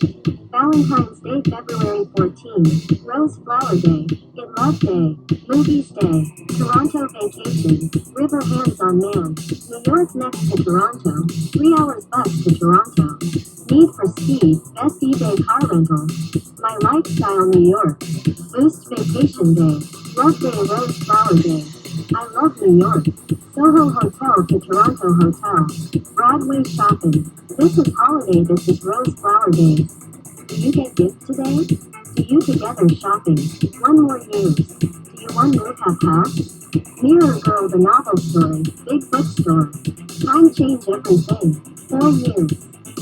Valentine's Day, February 14. Rose Flower Day. In Love Day. Movies Day. Toronto Vacation. River Hands on Man. New York next to Toronto. 3 hours bus to Toronto. Need for Speed. Best eBay car rental. My Lifestyle, New York. Boost Vacation Day. Love Day, Rose Flower Day. I love New York. Soho Hotel to Toronto Hotel. Broadway shopping. This is holiday, this is Rose Flower Day. Do you get gifts today? Do you together shopping? One more use. Do you one move have house? Mirror Girl, the novel story. Big bookstore. Time change everything. 4 years.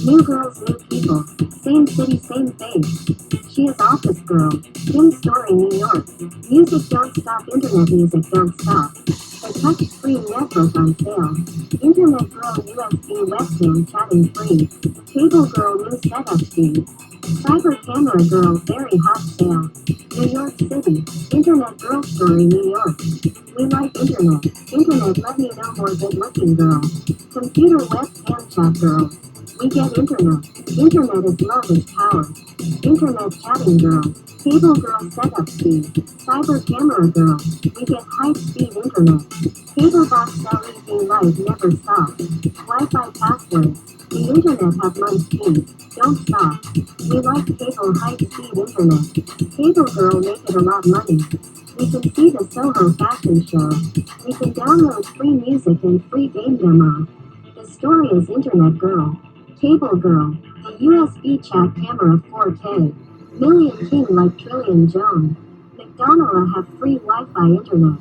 New girls, new people. Same city, same face. She is Office Girl. Tim Story, New York. Music don't stop, internet music don't stop. The touchscreen netbook on sale. Internet Girl USB webcam chatting free. Cable Girl new setup fee. Cyber Camera Girl very hot sale. New York City. Internet Girl Story, New York. We like internet. Internet let me know more good looking girl. Computer webcam chat girl. We get internet. Internet is love is power. Internet chatting girl. Cable girl setup fee. Cyber camera girl. We get high speed internet. Cable box LED light never stop. Wi-Fi password. The internet have month speed. Don't stop. We like cable high speed internet. Cable girl make it a lot money. We can see the Soho fashion show. We can download free music and free game demo. The story is Internet Girl. Cable Girl. The USB chat camera 4K. Million King like Trillion Jone. McDonald's have free Wi-Fi internet.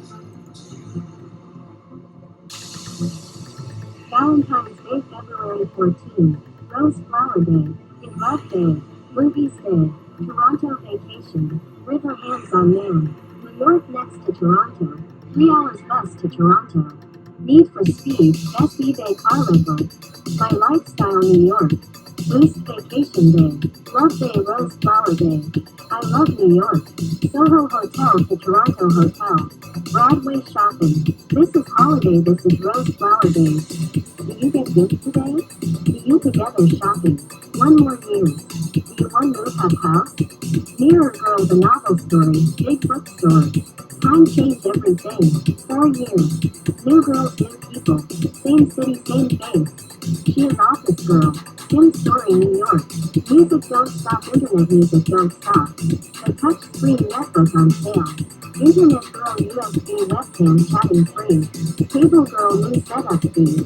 Valentine's Day, February 14. Rose Flower Day. In Love Day. Movies Day. Toronto Vacation. River Hands on Man. New York next to Toronto. 3 hours bus to Toronto. Need for Speed. Best eBay car rental. My Lifestyle, New York. Boost Vacation Day. Love Day, Rose Flower Day. I love New York. Soho Hotel to Toronto Hotel. Broadway shopping. This is holiday, this is Rose Flower Day. Do you get gifts today? Do you together shopping? One more use. Do you one move have house? Mirror Girl, the novel story. Big bookstore. Time change everything. 4 years. New girls, new people. Same city, same face. She is Office Girl. Tim Story, New York. Music don't stop, internet music don't stop. The touchscreen netbook on sale. Internet Girl USB webcam chatting free. Cable Girl new setup fee.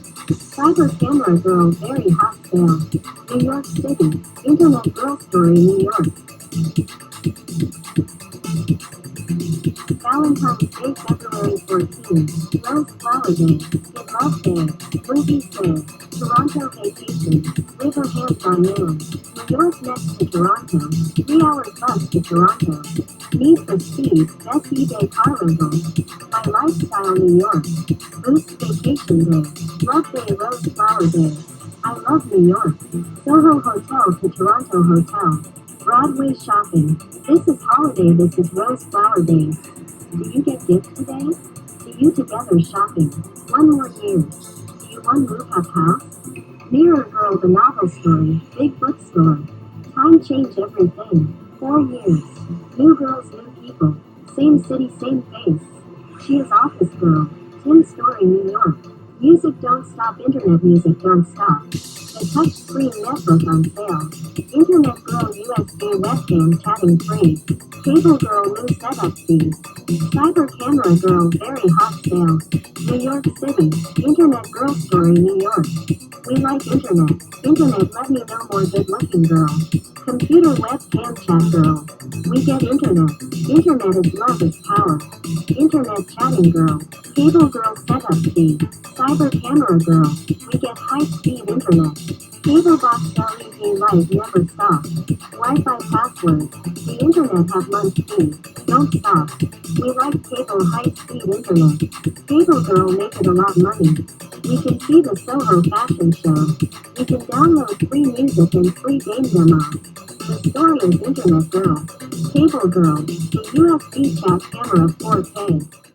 Cyber Camera Girl very hot sale. New York City. Internet Girl Story, New York. Valentine's Day, February 14. Rose Flower Day. In Love Day. Movies Day. Toronto Vacation. River Hands on Man. New York next to Toronto. 3 hours bus to Toronto. Need for Speed. Best eBay car rental. My Lifestyle, New York. Boost Vacation Day. Love Day, Rose Flower Day. I love New York. Soho Hotel to Toronto Hotel. Broadway shopping. This is holiday, this is Rose Flower Day. Do you get gifts today? Do you together shopping? One more use. Do you one move have house? Mirror Girl, the novel story. Big bookstore. Time change everything. 4 years. New girls, new people. Same city, same face. She is Office Girl. Tim Story, New York. Music don't stop, internet music don't stop. The touchscreen netbook on sale. Internet Girl USB webcam chatting free. Cable Girl new setup fee. Cyber Camera Girl very hot sale. New York City. Internet Girl Story, New York. We like internet. Internet let me know more good looking girl. Computer webcam chat girl. We get internet. Internet is love is power. Internet chatting girl. Cable Girl setup fee. Cyber Camera Girl. We get high speed internet. Cable box LED light never stop. Wi-Fi password. The internet have month speed. Don't stop. We like cable high speed internet. Cable Girl make it a lot money. We can see the Soho fashion show. We can download free music and free game demo. The story is Internet Girl. Cable Girl. The USB chat camera 4K.